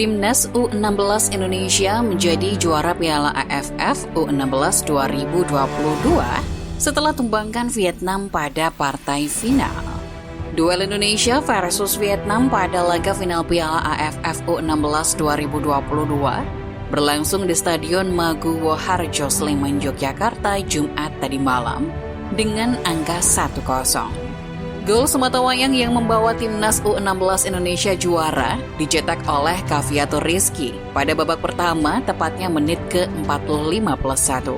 Timnas U16 Indonesia menjadi juara Piala AFF U16 2022 setelah tumbangkan Vietnam pada partai final. Duel Indonesia versus Vietnam pada laga final Piala AFF U16 2022 berlangsung di Stadion Maguwo Harjo, Sleman, Yogyakarta, Jumat tadi malam dengan angka 1-0. Gol sematawayang yang membawa Timnas U16 Indonesia juara dicetak oleh Caviato Rizky pada babak pertama, tepatnya menit ke-45+1.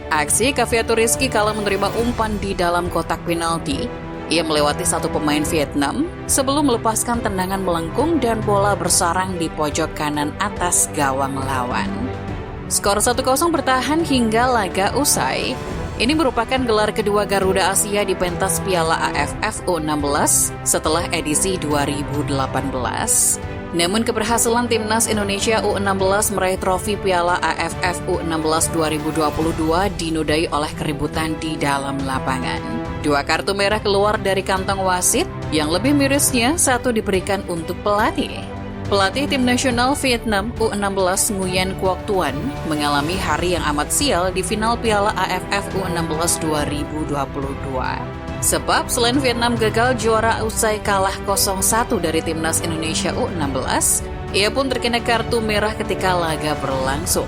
Aksi Caviato Rizky kala menerima umpan di dalam kotak penalti. Ia melewati satu pemain Vietnam sebelum melepaskan tendangan melengkung dan bola bersarang di pojok kanan atas gawang lawan. Skor 1-0 bertahan hingga laga usai. Ini merupakan gelar kedua Garuda Asia di pentas Piala AFF U16 setelah edisi 2018. Namun keberhasilan Timnas Indonesia U16 meraih trofi Piala AFF U16 2022 dinodai oleh keributan di dalam lapangan. 2 kartu merah keluar dari kantong wasit, yang lebih mirisnya satu diberikan untuk pelatih. Pelatih tim nasional Vietnam U16 Nguyen Quoc Tuan mengalami hari yang amat sial di final Piala AFF U16 2022. Sebab selain Vietnam gagal juara usai kalah 0-1 dari Timnas Indonesia U16, ia pun terkena kartu merah ketika laga berlangsung.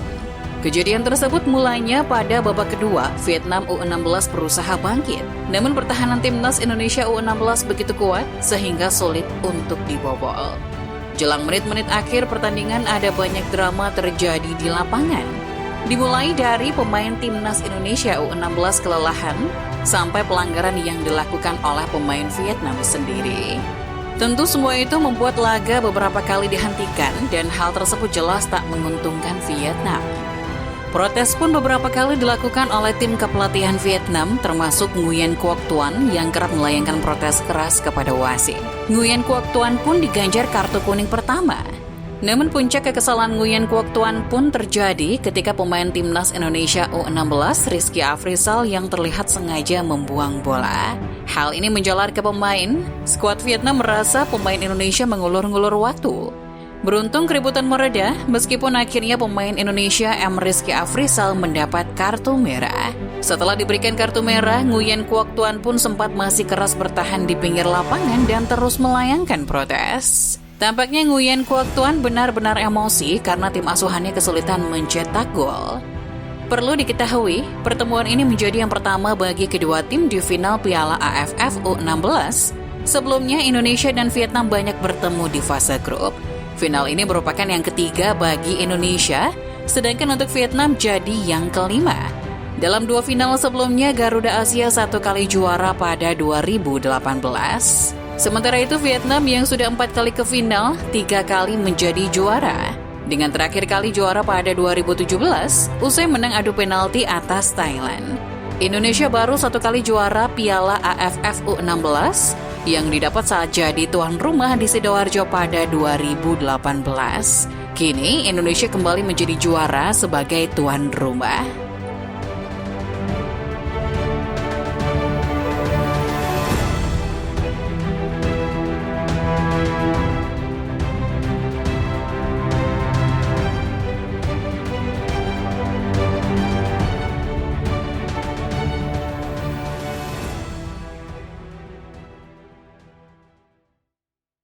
Kejadian tersebut mulainya pada babak kedua, Vietnam U16 berusaha bangkit. Namun pertahanan Timnas Indonesia U16 begitu kuat sehingga sulit untuk dibobol. Jelang menit-menit akhir pertandingan ada banyak drama terjadi di lapangan. Dimulai dari pemain Timnas Indonesia U16 kelelahan, sampai pelanggaran yang dilakukan oleh pemain Vietnam sendiri. Tentu semua itu membuat laga beberapa kali dihentikan dan hal tersebut jelas tak menguntungkan Vietnam. Protes pun beberapa kali dilakukan oleh tim kepelatihan Vietnam, termasuk Nguyen Quoc Tuan yang kerap melayangkan protes keras kepada wasit. Nguyen Quoc Tuan pun diganjar kartu kuning pertama. Namun puncak kekesalan Nguyen Quoc Tuan pun terjadi ketika pemain Timnas Indonesia U16 Rizky Afrizal yang terlihat sengaja membuang bola. Hal ini menjalar ke pemain. Skuad Vietnam merasa pemain Indonesia mengulur-ngulur waktu. Beruntung keributan mereda, meskipun akhirnya pemain Indonesia Rizky Afrizal mendapat kartu merah. Setelah diberikan kartu merah, Nguyen Quoc Tuan pun sempat masih keras bertahan di pinggir lapangan dan terus melayangkan protes. Tampaknya Nguyen Quoc Tuan benar-benar emosi karena tim asuhannya kesulitan mencetak gol. Perlu diketahui, pertemuan ini menjadi yang pertama bagi kedua tim di final Piala AFF U16. Sebelumnya, Indonesia dan Vietnam banyak bertemu di fase grup. Final ini merupakan yang ketiga bagi Indonesia, sedangkan untuk Vietnam jadi yang kelima. Dalam 2 final sebelumnya, Garuda Asia 1 kali juara pada 2018. Sementara itu Vietnam yang sudah 4 kali ke final, 3 kali menjadi juara. Dengan terakhir kali juara pada 2017, usai menang adu penalti atas Thailand. Indonesia baru 1 kali juara Piala AFF U16 yang didapat saat jadi tuan rumah di Sidoarjo pada 2018. Kini Indonesia kembali menjadi juara sebagai tuan rumah.